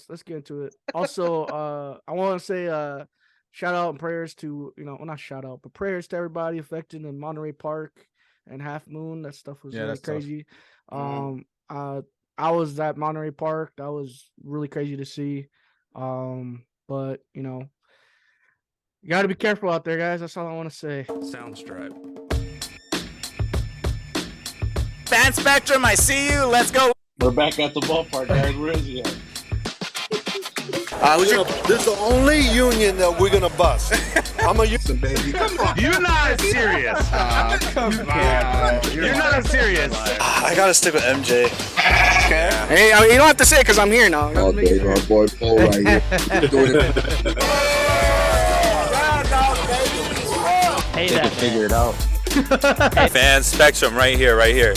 let's get into it. Also, I want to say shout out and prayers to well, not shout out, but prayers to everybody affected in Monterey Park and Half Moon. That stuff was really crazy. I was at Monterey Park. That was really crazy to see. But you got to be careful out there, guys. That's all I want to say. Soundstripe. Fan Spectrum, I see you. Let's go. We're back at the ballpark, guys. Where is he at? This is the only union that we're gonna bust. I'm a union baby. Come on. You're not serious. Come on. You're not serious. I gotta stick with MJ. Okay. Hey, you don't have to say it because I'm here now. Oh, there's our boy Paul right here. Doing it. Hey, They can figure it out. Fan Spectrum, right here, right here.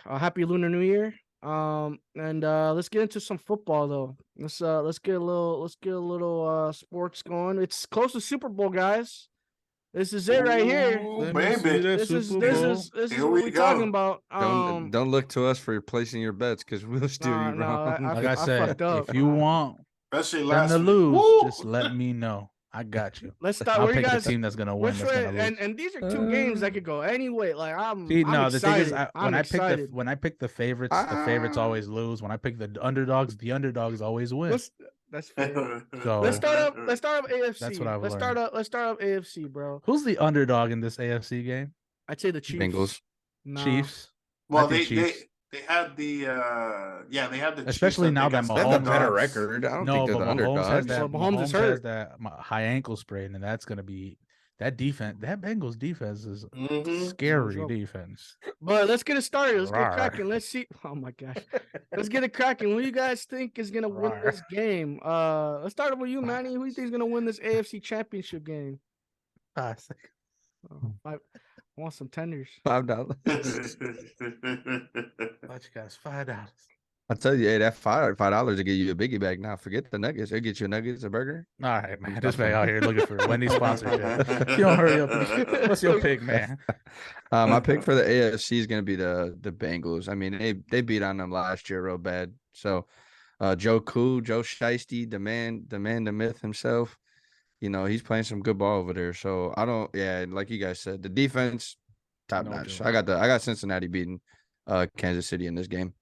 Happy Lunar New Year. And let's get into some football though. Let's get a little sports going. It's close to Super Bowl, guys. This is it right here. Ooh, baby. This is what Here we're we go. talking about. Don't look to us for placing your bets because we'll steer you wrong. Like I said, fucked up. if you want Especially them last to week. lose, Woo! just let me know. I got you. Let's start. I'll Where you pick guys? the team that's gonna win. Which That's way? gonna lose. And these are two games that could go any way. Like I'm. See, I'm no, excited. the thing is, I'm excited. when I pick the favorites, the favorites always lose. When I pick the underdogs always win. That's fair. So Let's start up AFC. That's what I've Let's start up AFC, bro. who's the underdog in this AFC game? I'd say the Chiefs. Bengals. Nah. Chiefs. Well, I think Chiefs. they had the they had the Especially Chiefs, now that I think, They have a Mahomes better has- record. I don't No, think they're but the Mahomes has underdogs. that. Well, Mahomes is has hurt. that high ankle sprain, and that's gonna be that defense. That Bengals defense is Mhm. scary defense. But let's get it started. Let's get Rawr. cracking. Let's see. Oh my gosh. Let's get it cracking. Who you guys think is gonna win this game? Let's start with you, Manny. Who do you think is gonna win this AFC Championship game? Oh, I want some tenders. $5. What you guys? $5. I tell you, hey, that $5 to get you a biggie bag. Now forget the nuggets. They'll get you nuggets, a burger. All right, man. This man out here looking for Wendy's sponsorship. You don't hurry up. What's your pick, man? My pick for the AFC is going to be the Bengals. I mean, they beat on them last year real bad. So, Joe Shiesty, the man, the myth himself. He's playing some good ball over there. So like you guys said, the defense top notch. I got Cincinnati beating Kansas City in this game.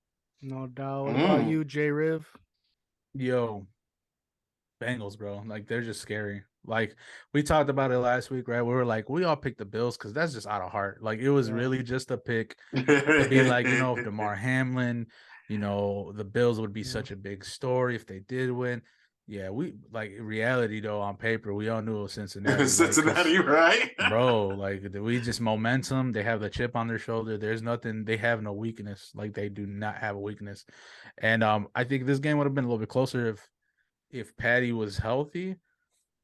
No doubt. What about you, J Riv? Yo, Bengals, bro. Like, they're just scary. Like, we talked about it last week, right? We were like, we all picked the Bills because that's just out of heart. Like, it was really just a pick to be like, if DeMar Hamlin, the Bills would be such a big story if they did win. Yeah, we like reality though. On paper, we all knew it was Cincinnati. Cincinnati, right? Bro, like we just momentum. They have the chip on their shoulder. There's nothing. They have no weakness. Like, they do not have a weakness. And I think this game would have been a little bit closer if Patty was healthy.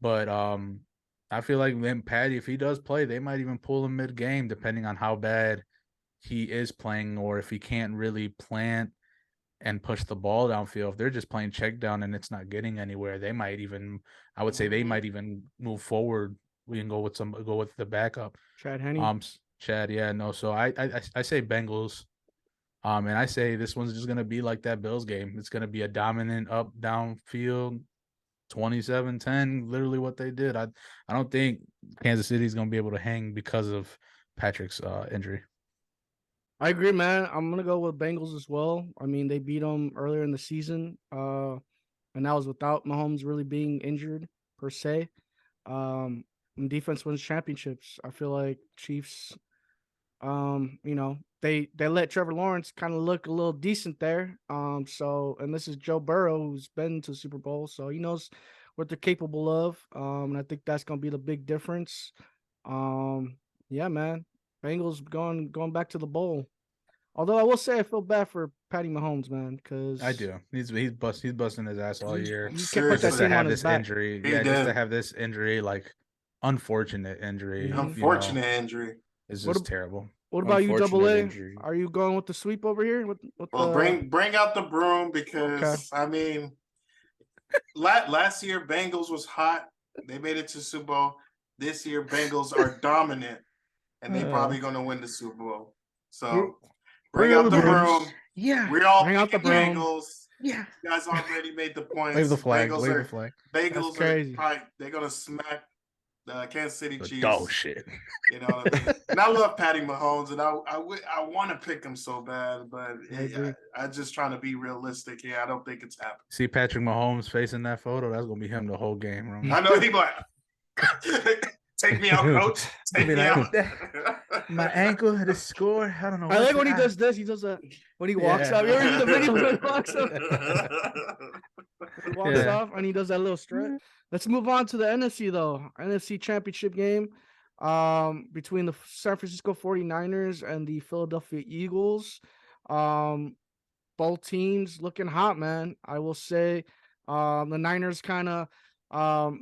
But I feel like then Patty, if he does play, they might even pull him mid game, depending on how bad he is playing, or if he can't really plant and push the ball downfield. If they're just playing check down and it's not getting anywhere, they might even, I would say they might even move forward. We can go with the backup. Chad Henne. Chad, yeah, no. So I say Bengals. And I say this one's just gonna be like that Bills game. It's gonna be a dominant up downfield 27-10, literally what they did. I don't think Kansas City is gonna be able to hang because of Patrick's injury. I agree, man. I'm gonna go with Bengals as well. I mean, they beat them earlier in the season, and that was without Mahomes really being injured per se. And defense wins championships. I feel like Chiefs, they let Trevor Lawrence kind of look a little decent there. And this is Joe Burrow, who's been to the Super Bowl, so he knows what they're capable of. And I think that's gonna be the big difference. Yeah, man. Bengals going back to the bowl. Although I will say I feel bad for Patty Mahomes, man, because I do. He's busting his ass all year. He can't put that Just to team on have his this back. injury. He Yeah, just did. to have this injury, like unfortunate injury. Unfortunate injury. It's What just ab- terrible. What about you, Unfortunate Double A? injury. Are you going with the sweep over here? Well, bring out the broom because I mean, last year Bengals was hot. They made it to Super Bowl. This year Bengals are dominant, and they're probably going to win the Super Bowl. So Bring out the broom. Yeah. We're all Bring out the picking broom. Bengals. Yeah. You guys already made the points. Wave the flag. Bengals Wave are, the flag. Bengals crazy. are probably they're gonna smack the Kansas City Chiefs. Oh shit. You know what I mean? And I love Patty Mahomes, and I want to pick him so bad, but I'm just trying to be realistic here. I don't think it's happening. See Patrick Mahomes facing that photo. That's gonna be him the whole game, bro. I know he's like, take me out, coach. Take me out. My ankle had a score. I don't know. I like when he does this. He does that when he walks up. You ever see the video when he walks up? He walks off and he does that little strut. Let's move on to the NFC though. NFC Championship game between the San Francisco 49ers and the Philadelphia Eagles. Both teams looking hot, man. I will say the Niners kind of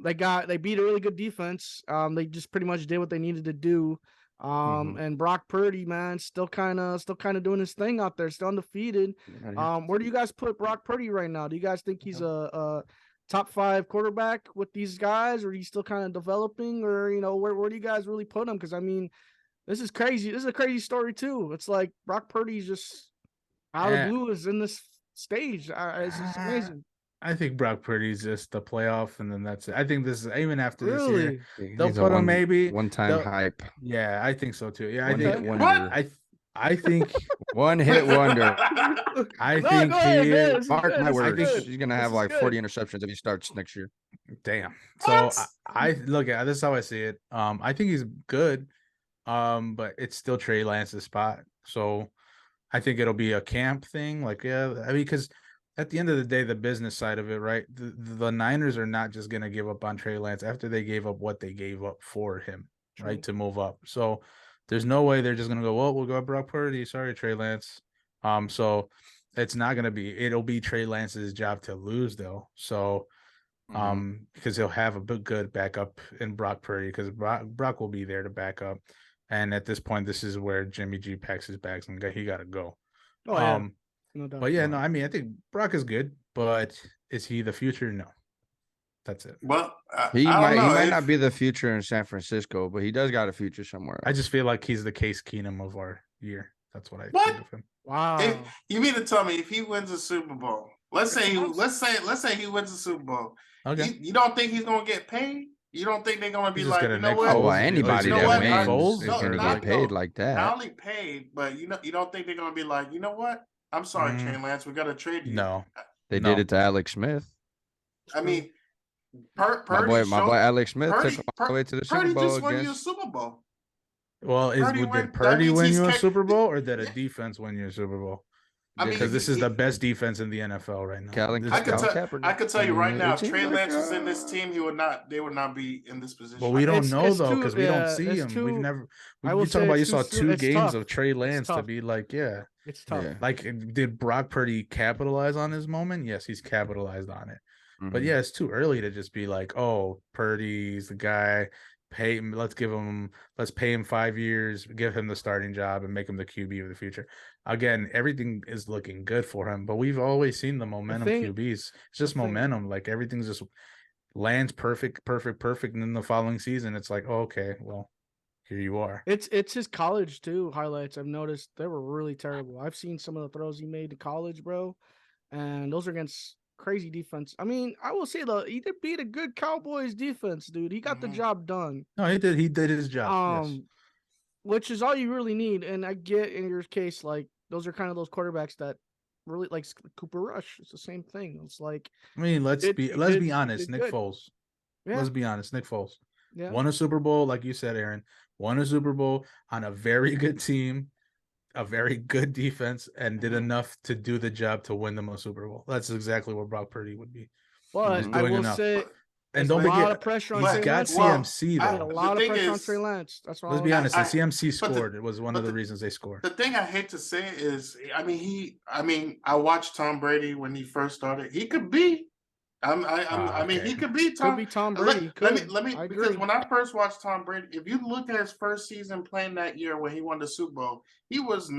they beat a really good defense. They just pretty much did what they needed to do. And Brock Purdy, man, still kind of doing his thing out there, still undefeated. Where do you guys put Brock Purdy right now? Do you guys think he's a top 5 quarterback with these guys, or he's still kind of developing, or where do you guys really put him? Because I mean, this is crazy. This is a crazy story too. It's like Brock Purdy's just out of the blue is in this stage. It's just amazing. I think Brock Purdy's just the playoff, and then that's it. I think this is even after this Really? year, they'll put him maybe one-time hype. Yeah, I think so too. Yeah, One hit wonder. I think One hit wonder. I think he. Mark my I words. think He's gonna have like 40 interceptions if he starts next year. Damn. So I look at this is how I see it. I think he's good. But it's still Trey Lance's spot. So I think it'll be a camp thing. Like, yeah, I mean, because at the end of the day, the business side of it, right? The Niners are not just gonna give up on Trey Lance after they gave up what they gave up for him, right? To move up. So there's no way they're just gonna go, well, we'll go Brock Purdy. Sorry, Trey Lance. So it's not gonna be. It'll be Trey Lance's job to lose, though. So, because he'll have a good backup in Brock Purdy, because Brock will be there to back up. And at this point, this is where Jimmy G packs his bags and he got to go. Oh yeah. No doubt. But yeah, no, I mean, I think Brock is good, but is he the future? No. That's it. Well, He might not be the future in San Francisco, but he does got a future somewhere else. I just feel like he's the Case Keenum of our year. That's what I think of him. Wow. You mean to tell me if he wins a Super Bowl? Let's say he wins a Super Bowl. Okay. You don't think he's gonna get paid? You don't think they're gonna be He's just like, gonna you know Nick what? Oh, well, Foles. anybody You know that what? wins is No, going to not- get paid like Not that. only paid, but you don't think they're gonna be like, you know what? I'm sorry, Trey Lance, we gotta trade you. No. They No. did it to Alex Smith. I mean, My boy Alex Smith took him all the way to the Super Purdy Bowl just won you a against. Super Bowl. Well, Purdy did win- that Purdy means win he's you a kept- Super Bowl, or did a defense win you a Super Bowl? I mean, Because this is the best defense in the NFL right now. I could tell you right now, if 18 Trey Lance was in years this team, they would not be in this position. Well, we don't It's- know it's though, too- because we yeah, don't see it's him. too- We've never. I You will talking say about you it's saw too two it's games tough. of Trey Lance to tough. be like, yeah. It's tough. Yeah. Like, did Brock Purdy capitalize on his moment? Yes, he's capitalized on it. But yeah, it's too early to just be like, oh, Purdy's the guy. Pay him. Let's pay him 5 years, give him the starting job, and make him the QB of the future. Again, everything is looking good for him, but we've always seen the momentum QBs. It's just momentum. Like, everything's just lands perfect, and then the following season, it's like, oh, okay, well, here you are. It's his college too. Highlights I've noticed they were really terrible. I've seen some of the throws he made to college, bro, and those are against crazy defense. I mean, I will say though, he did beat a good Cowboys defense, dude. He got the job done. No, he did. He did his job. Yes. Which is all you really need. And I get in your case, like those are kind of those quarterbacks that really like Cooper Rush. It's the same thing. It's like, I mean, let's be honest. Nick good. Foles. Yeah. Let's be honest. Nick Foles Yeah. won a Super Bowl, like you said, Aaron. Won a Super Bowl on a very good team, a very good defense, and did enough to do the job to win them a Super Bowl. That's exactly what Brock Purdy would be. But I will say, and don't a lot forget, of pressure on he's Trey got Lance. CMC I had a though. lot The of thing pressure on is- Trey Lance. That's all. Let's be honest. I- And CMC but the- scored. It was one of but the the- reasons they scored. The thing I hate to say is, I mean, I watched Tom Brady when he first started. He could be. I mean, he could be Tom. Could be Tom Brady. Let me I because agree. when I first watched Tom Brady, if you look at his first season playing that year when he won the Super Bowl, he was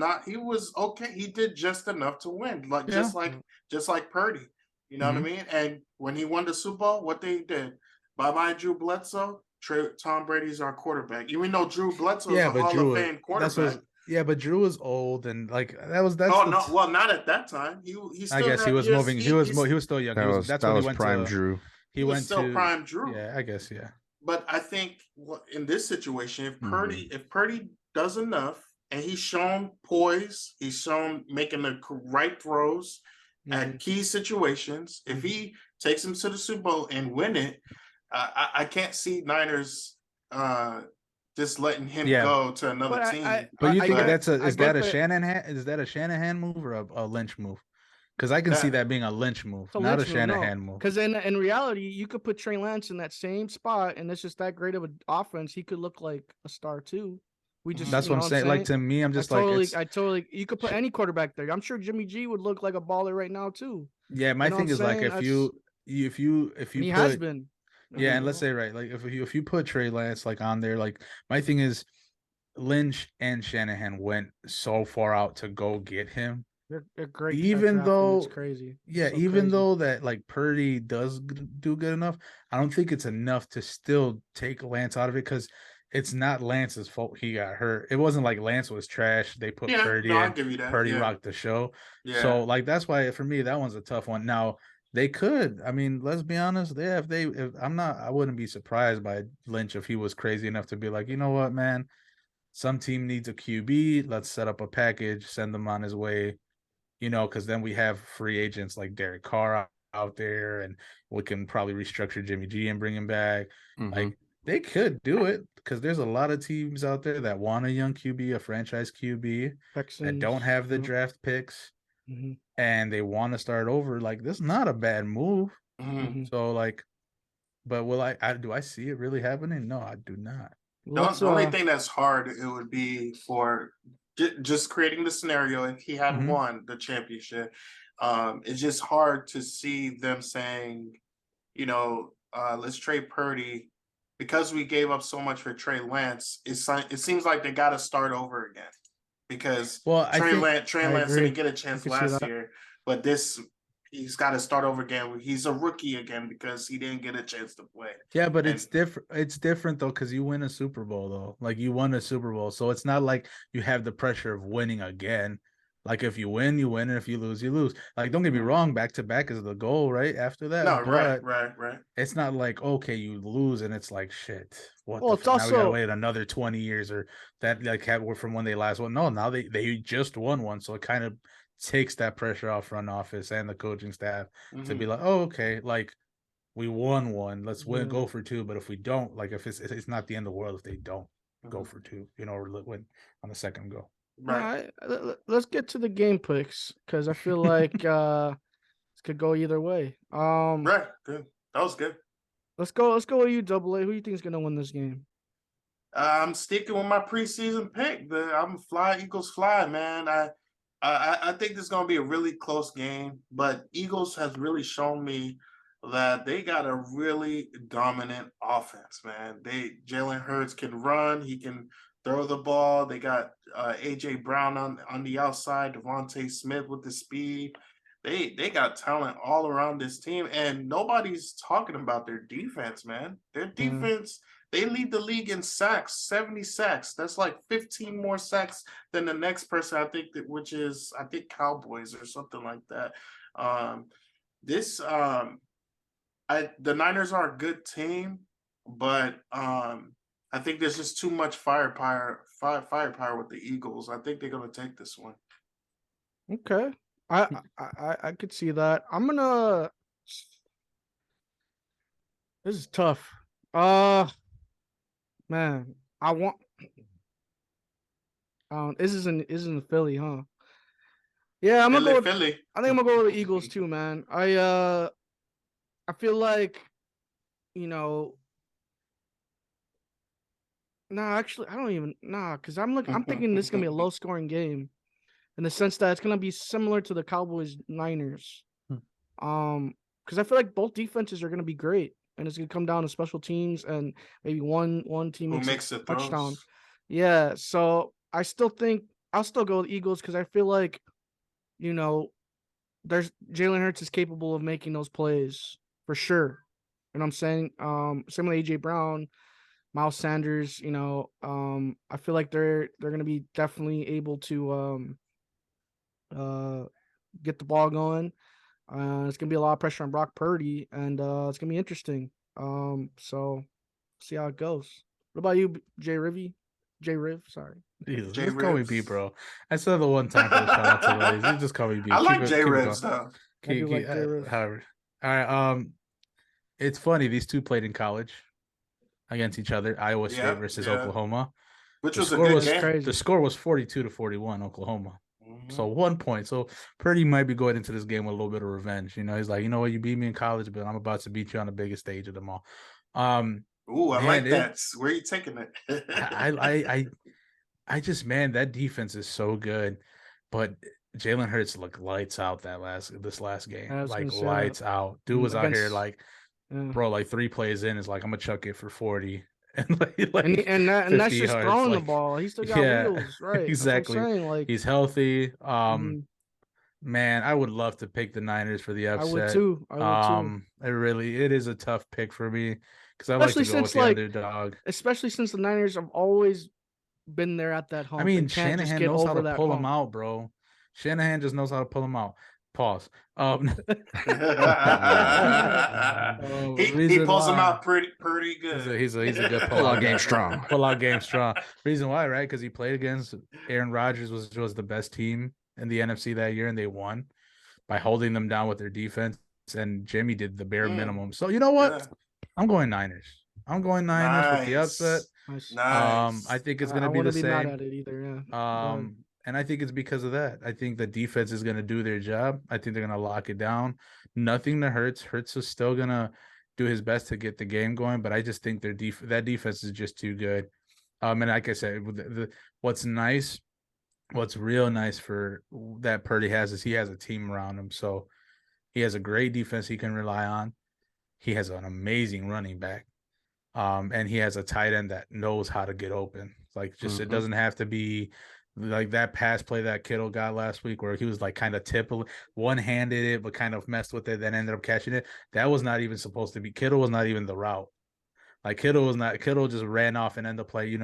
okay. He did just enough to win, just like Purdy. You know what I mean? And when he won the Super Bowl, what they did, bye Drew Bledsoe. Tom Brady's our quarterback. Even though Drew Bledsoe is a Hall of Fame quarterback. Yeah, but Drew was old and like that's Oh the no, well, not at that time. He I still guess he had was years. moving. He was still young. That's That when he was went prime to Drew. he was went still to prime Drew. yeah, I guess yeah. But I think in this situation, Mm-hmm. if Purdy does enough, and he's shown poise, he's shown making the right throws at key situations. If he takes him to the Super Bowl and win it, I can't see Niners just letting him go to another team. But you think is that a Shanahan move or a Lynch move? Because I can see that being a Lynch move, not a Shanahan move. Because in reality, you could put Trey Lance in that same spot, and it's just that great of an offense. He could look like a star too. That's what I'm saying. Like to me, I'm just I totally. You could put any quarterback there. I'm sure Jimmy G would look like a baller right now too. Yeah, my thing is like if you he has been. Yeah, and let's say like if you put Trey Lance like on there, like my thing is Lynch and Shanahan went so far out to go get him. They're great. Even though it's crazy. Yeah, even though that like Purdy does do good enough, I don't think it's enough to still take Lance out of it because it's not Lance's fault he got hurt. It wasn't like Lance was trash. They put Purdy in. I'll give you that. Purdy rocked the show. Yeah. So like that's why for me that one's a tough one. Now they could. I mean, let's be honest. I wouldn't be surprised by Lynch if he was crazy enough to be like, you know what, man, some team needs a QB. Let's set up a package, send them on his way. You know, because then we have free agents like Derek Carr out there, and we can probably restructure Jimmy G and bring him back. Mm-hmm. Like they could do it because there's a lot of teams out there that want a young QB, a franchise QB that don't have the draft picks, and they want to start over. Like this is not a bad move. So like, but do I see it really happening? No, I do not. The only thing that's hard it would be for just creating the scenario if he had won the championship. It's just hard to see them saying, you know, let's trade Purdy because we gave up so much for Trey Lance. It seems like they got to start over again because Trey Lance didn't get a chance last year, but he's got to start over again. He's a rookie again because he didn't get a chance to play. Yeah, but it's different. It's different though because you win a Super Bowl though. Like you won a Super Bowl, so it's not like you have the pressure of winning again. Like if you win, you win, and if you lose, you lose. Like don't get me wrong, back to back is the goal, right? After that, no, right. It's not like okay, you lose, and it's like shit. Now we gotta wait another 20 years or that like from when they last won. No, now they just won one, so it kind of takes that pressure off front office and the coaching staff to be like, oh, okay, like we won one, let's go for two. But if we don't, like if it's not the end of the world if they don't go for two, you know, or win on the second go. Right. Let's get to the game picks because I feel like this could go either way. Right, good. That was good. Let's go with you, Double A. Who do you think is gonna win this game? I'm sticking with my preseason pick. I'm fly Eagles fly, man. I think this is going to be a really close game, but Eagles has really shown me that they got a really dominant offense, man. Jalen Hurts can run, he can throw the ball. They got AJ Brown on the outside, Devontae Smith with the speed. They got talent all around this team, and nobody's talking about their defense, man. Their defense. They lead the league in sacks, 70 sacks. That's like 15 more sacks than the next person, I think, which is Cowboys or something like that. The Niners are a good team, but I think there's just too much firepower with the Eagles. I think they're gonna take this one. Okay, I could see that. This is tough. Man, this isn't Philly, huh? Yeah, I'm gonna go with Philly. I think I'm gonna go with the Eagles too, man. I feel like, you know, actually I don't even because I'm thinking this is gonna be a low scoring game in the sense that it's gonna be similar to the Cowboys Niners. Because I feel like both defenses are gonna be great. And it's gonna come down to special teams and maybe one team makes a touchdown. Yeah, so I still think I'll still go with Eagles because I feel like, you know, there's Jalen Hurts is capable of making those plays for sure. You know what I'm saying? Same with AJ Brown. Miles Sanders, I feel like they're gonna be definitely able to get the ball going. It's gonna be a lot of pressure on Brock Purdy, and it's gonna be interesting. So see how it goes. What about you, Jay Riv, sorry. Jesus, Jay just call me B, Ribs. bro. I said the one time for the shout out to the ladies. You just call me B. I like Jay Ribs though. I do like Jay Ribs. However, all right. It's funny. These two played in college against each other. Iowa State versus Oklahoma. Which The was a score good was game. crazy. The score was 42-41, Oklahoma. Mhm. So 1 point. So Purdy might be going into this game with a little bit of revenge. He's like, you know what, you beat me in college, but I'm about to beat you on the biggest stage of them all. Ooh, I like that. Where are you taking it? I just, man, that defense is so good, but Jalen Hurts looked lights out this last game, like lights out. Dude was out here like, bro, like 3 plays in is like, I'm gonna chuck it for 40, and and that's just yards, throwing the ball. He still got wheels, right? Exactly. That's what I'm saying. Like, he's healthy. Man, I would love to pick the Niners for the upset. I would too. It is a tough pick for me because I like to go with the underdog. Especially since the Niners have always been there at that hump. I mean, Shanahan knows how to pull them hump. out, bro. Shanahan just knows how to pull them out. Pause. He pulls them out pretty good. He's a good pull-out game strong. Pull-out game strong. Reason why, right? Because he played against Aaron Rodgers, was the best team in the NFC that year, and they won by holding them down with their defense. And Jimmy did the bare minimum. So you know what? Yeah. I'm going Niners. With the upset. Nice. I think it's gonna be the same. Not at it either, yeah. And I think it's because of that. I think the defense is gonna do their job. I think they're gonna lock it down. Nothing to Hurts. Hurts is still gonna do his best to get the game going, but I just think that defense is just too good. And like I said, what's real nice for that Purdy is he has a team around him. So he has a great defense he can rely on. He has an amazing running back. And he has a tight end that knows how to get open. Like, just it doesn't have to be like that pass play that Kittle got last week where he was like kind of one-handed it, but kind of messed with it, then ended up catching it. That was not even supposed to be. Kittle was not even the route. Like Kittle just ran off and ended up playing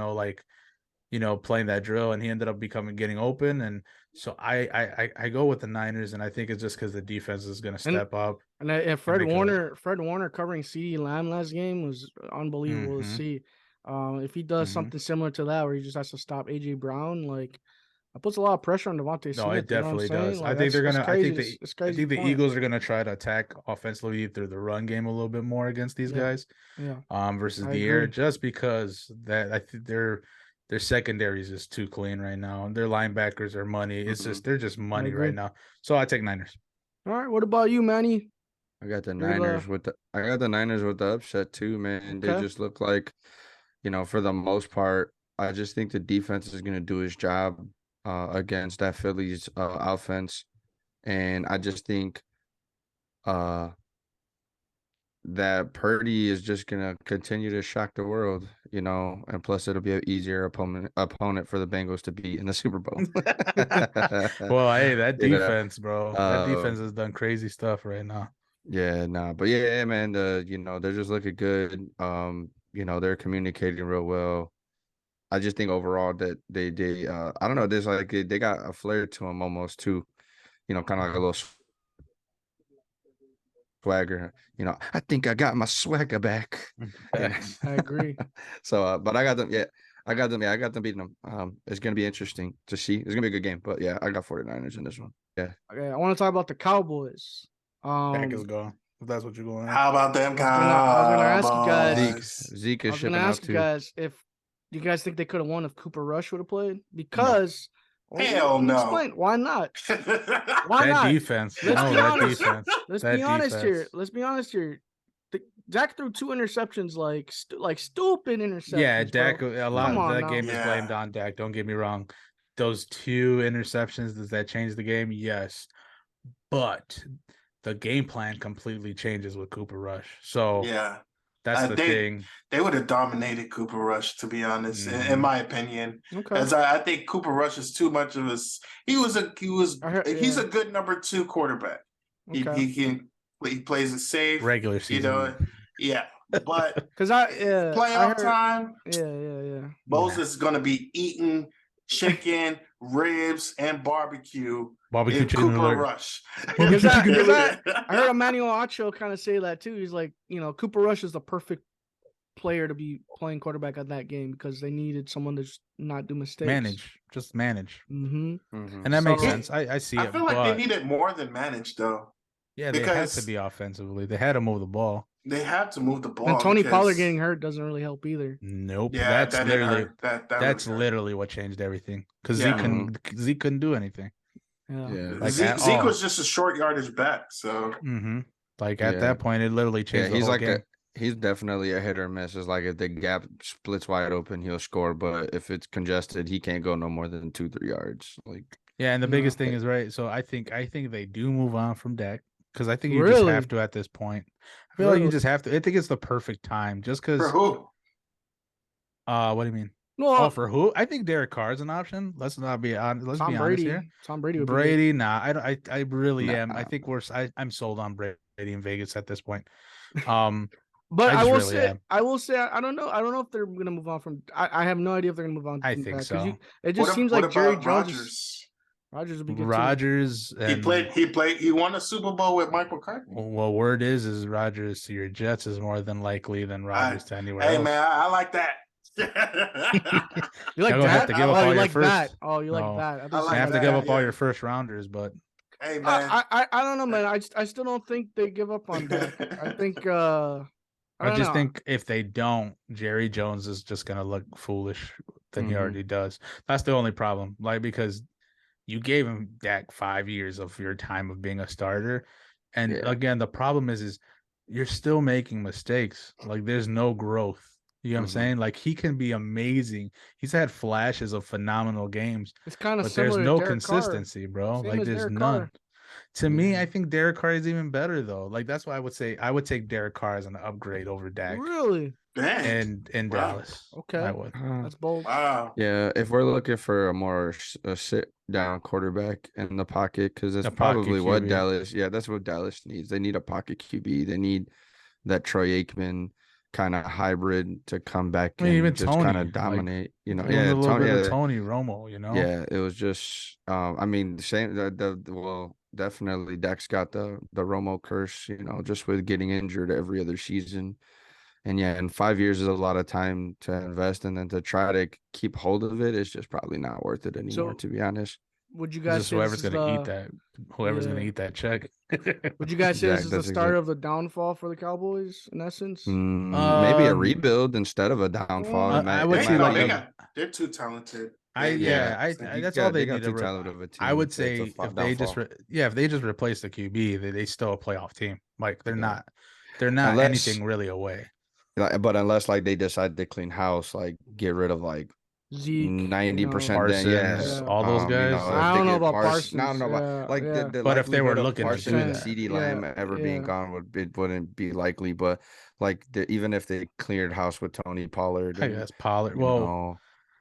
that drill, and he ended up getting open. And so I go with the Niners, and I think it's just because the defense is going to step up. And Fred Warner covering CeeDee Lamb last game was unbelievable to see. If he does something similar to that, where he just has to stop AJ Brown, like, it puts a lot of pressure on Devontae Smith. No, it definitely does. Like, I think they're gonna. I think the Eagles are gonna try to attack offensively through the run game a little bit more against these guys. Yeah. Versus the air, just because that I think their secondary is just too clean right now, and their linebackers are money. It's just they're just money right now. So I take Niners. All right. What about you, Manny? I got the Niners with the upset too, man. Okay. They just look like, for the most part, I just think the defense is going to do its job against that Phillies offense. And I just think that Purdy is just going to continue to shock the world, and plus it'll be an easier opponent for the Bengals to beat in the Super Bowl. Well, hey, that defense, bro. That defense has done crazy stuff right now. Yeah, but yeah, man, they're just looking good. They're communicating real well. I just think overall that they I don't know, there's like they got a flair to them almost too, kind of like a little swagger. I think I got my swagger back. I agree. So, but I got them. Yeah, I got them beating them. It's gonna be interesting to see. It's gonna be a good game. But yeah, I got 49ers in this one. Yeah. Okay, I want to talk about the Cowboys. Dak is gone. If that's what you're going. How about them Cowboys? I was gonna ask you guys. Zeke is shipping out too. I was gonna ask you guys if you guys think they could have won if Cooper Rush would have played, because hell no. Explain why not? Why not? Defense. Defense. Let's be honest here. Dak threw 2 interceptions, like stupid interceptions. Yeah, Dak. Bro. A lot of that game is blamed on Dak. Don't get me wrong. Those 2 interceptions, does that change the game? Yes, but the game plan completely changes with Cooper Rush. So yeah, that's the thing. They would have dominated Cooper Rush, to be honest, in my opinion. Okay. As I think Cooper Rush is too much of a. He's a good number 2 quarterback. Okay. He plays it safe. Regular season. Yeah. But Because I playoff time, Yeah. Moses is gonna be eating chicken, ribs, and barbecue. Barbecue in chicken Cooper alert. Rush. Because I heard Emmanuel Acho kind of say that too. He's like, Cooper Rush is the perfect player to be playing quarterback at that game because they needed someone to just not do mistakes. Just manage. Mm-hmm. And that makes So- sense. I see I it. feel like but they needed more than manage though. yeah, they had because- to be offensively. They had to move the ball. They had to move the ball. And Tony Pollard because- getting hurt doesn't really help either. Nope. Yeah, that's that didn't literally hurt. That that's really hurt. literally what changed everything. Because Yeah. Zeke couldn't do anything. Yeah. Yeah. Like, Zeke at all. was just a short yardage back. So Like Yeah. at that point, it literally Yeah, changed the he's whole like game. he's definitely a hit or miss. It's like if the gap splits wide open, he'll score. But if it's congested, he can't go no more than 2-3 yards. Like Yeah, and the No. biggest thing is right. So I think they do move on from Dak because I think you just Really? have to at this point. I feel like you Really? just have to. I think it's the perfect time just because. for who? What do you mean? Well, Oh, for who? I think Derek Carr is an option. Let's not be on. Let's Tom be Brady. honest here. Tom Brady would be good. Brady, nah. I really am. I Nah. think I'm sold on Brady in Vegas at this point. But I I just will really say, am. I don't know. I don't know if they're gonna move on from. I have no idea if they're gonna move on. I from think that, 'cause so. it just seems like Jerry Jones. Rodgers would be good too. Rodgers. He played. He won a Super Bowl with Mike McCarthy. Well, word is Rodgers to your Jets is more than likely than Rodgers to anywhere Hey else. man, I like that. You like Y'all gonna that? have to give up all you your like first. that? Oh, you like No. that? I You like have to that, give up all yeah. your first rounders, but Hey man, I don't know, man. I still don't think they give up on that. I think. I I don't just know. think if they don't, Jerry Jones is just gonna look foolish than he Mhm. already does. That's the only problem. Like because you gave him Dak 5 years of your time of being a starter, and Yeah. again, the problem is you're still making mistakes. Like there's no growth. You know what I'm Mhm. saying? Like he can be amazing. He's had flashes of phenomenal games, It's kind of but there's similar. no to Derek Carr. consistency, bro. Same Like as there's Derek none. Carr. To me, Yeah. I think Derek Carr is even better though. Like that's why I would say I would take Derek Carr as an upgrade over Dak Really? dang. and in Wow. Dallas. Okay. I would. That's bold. Wow. Yeah, if we're looking for a more sit down quarterback in the pocket, because that's A pocket probably what QB. Dallas. Yeah, that's what Dallas needs. They need a pocket QB. They need that Troy Aikman kind of hybrid to come back I mean, and even just Tony, kind like, of dominate. You know, It was yeah, a little Tony. bit Yeah, of Tony Romo, you know. yeah, it was just. I mean, the same. Well, definitely Dak's got the Romo curse. You know, just with getting injured every other season. And yeah, and 5 years is a lot of time to invest, and then to try to keep hold of it is just probably not worth it anymore, So- to be honest. Would you It's guys just say whoever's this is gonna eat the- that, whoever's gonna Yeah. eat that check. Would you guys say this Exact- is the that's start exact- of the downfall for the Cowboys in essence? Maybe a Um, rebuild instead of a downfall. I- It might- I would it say might no, like be- a- they're too talented. Yeah, you that's got- all they got need to too talented of a I team would to say fall- if they just downfall. if they just replace the QB, they still a playoff team. Like they're Yeah. not Unless- anything really away. But unless like they decide to clean house, like get rid of like Zeke, 90%, then Parsons, all those guys. if I they don't know get about No, Parsons. no, Yeah, like yeah. the But if they were likelihood of looking to Parsons do and that. CeeDee Yeah, Lamb ever being yeah. gone wouldn't be likely. But like even if they cleared house with Tony Pollard, I and, guess Pollard. you Well, know,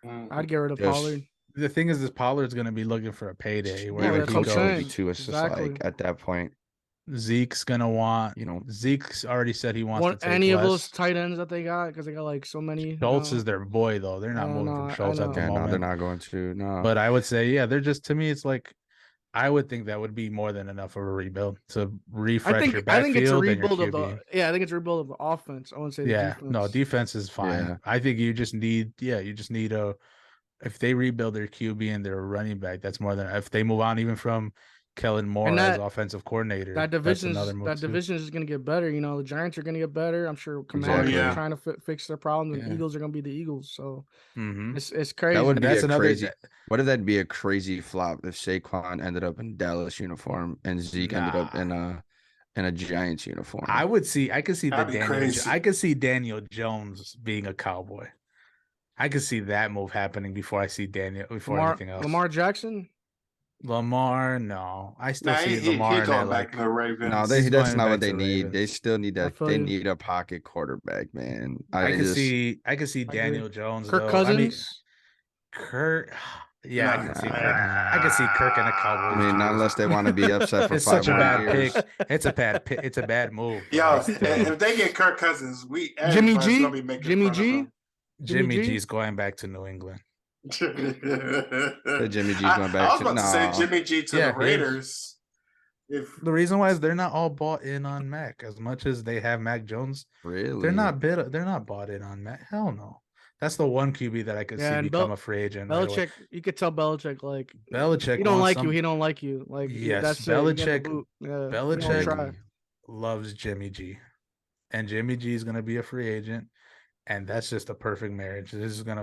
Mm. I'd get rid of Just- Pollard. the thing is, Pollard's going to be looking for a payday. Yeah, Wherever that's he what I'm saying. goes, too. It's just Exactly. like at that point, Zeke's going to want. you know, Zeke's already said he wants Want to take any less. of those tight ends that they got because they got like so many. Schultz now. is their boy, though. They're not Yeah, moving no, from I Schultz at the yeah, no, moment. they're not going to. No, But I would say, yeah, they're just to me. It's like I would think that would be more than enough of a rebuild to refresh your I think it's a backfield and your rebuild of QB. the. Yeah, I think it's a rebuild of the offense. I wouldn't say the Yeah, defense. no, defense is fine. Yeah. I think you just need a. If they rebuild their QB and their running back, that's more than if they move on even from Kellen Moore And as that- offensive coordinator. That that's division, another move too. division is going to get better. You know, the Giants are going to get better. I'm sure Commanders Exactly. are Yeah. trying to fix their problems, and Yeah. Eagles are going to be the Eagles. So Mhm. it's crazy. that would And be that's a another- crazy. What if that be a crazy flop if Saquon ended up in Dallas uniform and Zeke ended up Nah. in a Giants uniform? I could see That'd be crazy. I could see Daniel Jones being a Cowboy. I could see that move happening before I see anything else. Lamar Jackson. Lamar, no. I still Nah, see he Lamar in going that, back like to the Ravens. No, He's that's going not back what they to need. They Ravens. still need I that. feel They you. need a pocket quarterback, man. I could just- see agree. Daniel Jones. Kirk though. Cousins. I mean, Kurt. Yeah, I Nah, can see nah, Kirk. I can see Kirk and the I Cowboys. mean, not jersey. unless they want to be upset for It's 5 such a more bad years. pick. It's a bad pick. It's a bad move. But Yo, I still, if they get Kirk Cousins, Jimmy everybody's G, gonna be making Jimmy fun G, Jimmy G? G's going back to New England. of him. Said Jimmy G's going I back was to about to say no. Jimmy G to Yeah, the he is. Raiders. If The reason why is they're not all bought in on Mac as much as they have Mac Jones. Really? They're not bought in on Mac. Hell no. That's the one QB that I could see and become a free agent. Right away. Belichick, you could tell Belichick like Belichick he don't wants like some- you. He don't like you. Like Yes, that's it. You get the Belichick- boot. Yeah, he don't Belichick try. loves Jimmy G, and Jimmy G is gonna be a free agent, and that's just a perfect marriage.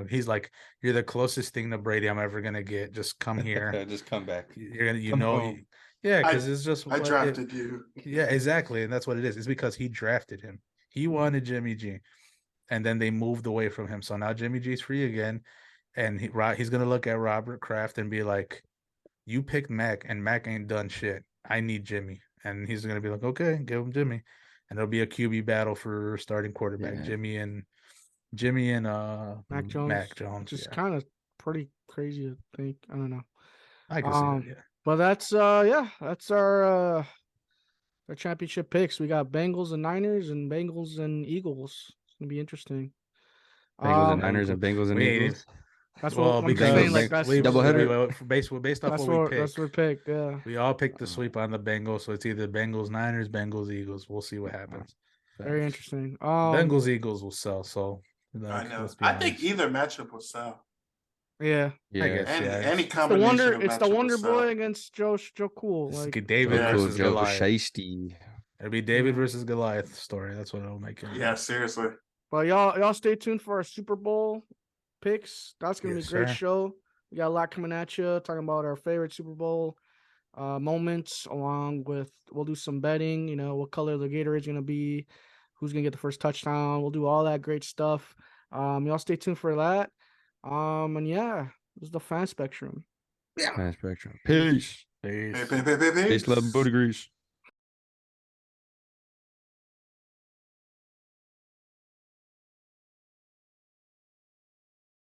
He's like, you're the closest thing to Brady I'm ever gonna get. Just come here. Just come back. You're gonna, Come home. yeah, because it's just I what drafted you. Yeah, exactly, and that's what it is. It's because he drafted him. He wanted Jimmy G, and then they moved away from him. So now Jimmy G's free again, and he's gonna look at Robert Kraft and be like, "You picked Mac, and Mac ain't done shit. I need Jimmy," and he's gonna be like, "Okay, give him Jimmy," and it'll be a QB battle for starting quarterback, Yeah. Jimmy and Mac Jones. Mac Jones. Which is Yeah, kind of pretty crazy to think. I don't know. I can see that. Yeah. But that's that's our championship picks. We got Bengals and Niners and Bengals and Eagles. It's gonna be interesting. Bengals and Niners and Bengals and We- Eagles. That's well, what I'm because saying. Like that's Doubleheader. based off That's what we what picked. that's what we picked. Yeah. We all picked the sweep on the Bengals, so it's either Bengals, Niners, Bengals, Eagles. We'll see what happens. Very interesting. Bengals, Eagles will sell. So I know. let's be I think honest. either matchup will sell. Yeah. Yeah. I guess Any The combination. Wonder. of It's the matchup will Wonder sell. Boy against Joe Cool. It's Like David Yeah. versus Joe Goliath. Shiesty. It'll be David versus Goliath story. That's what it'll make it. Yeah, seriously. But y'all stay tuned for our Super Bowl picks. That's gonna Yes, be a great sir. show. We got a lot coming at you, talking about our favorite Super Bowl moments, along with we'll do some betting. You know what color the Gatorade is gonna be, who's gonna get the first touchdown. We'll do all that great stuff. Y'all stay tuned for that. And yeah, this is the Fan Spectrum. Fan Spectrum. Peace. Peace. Peace. Peace, love, booty grease.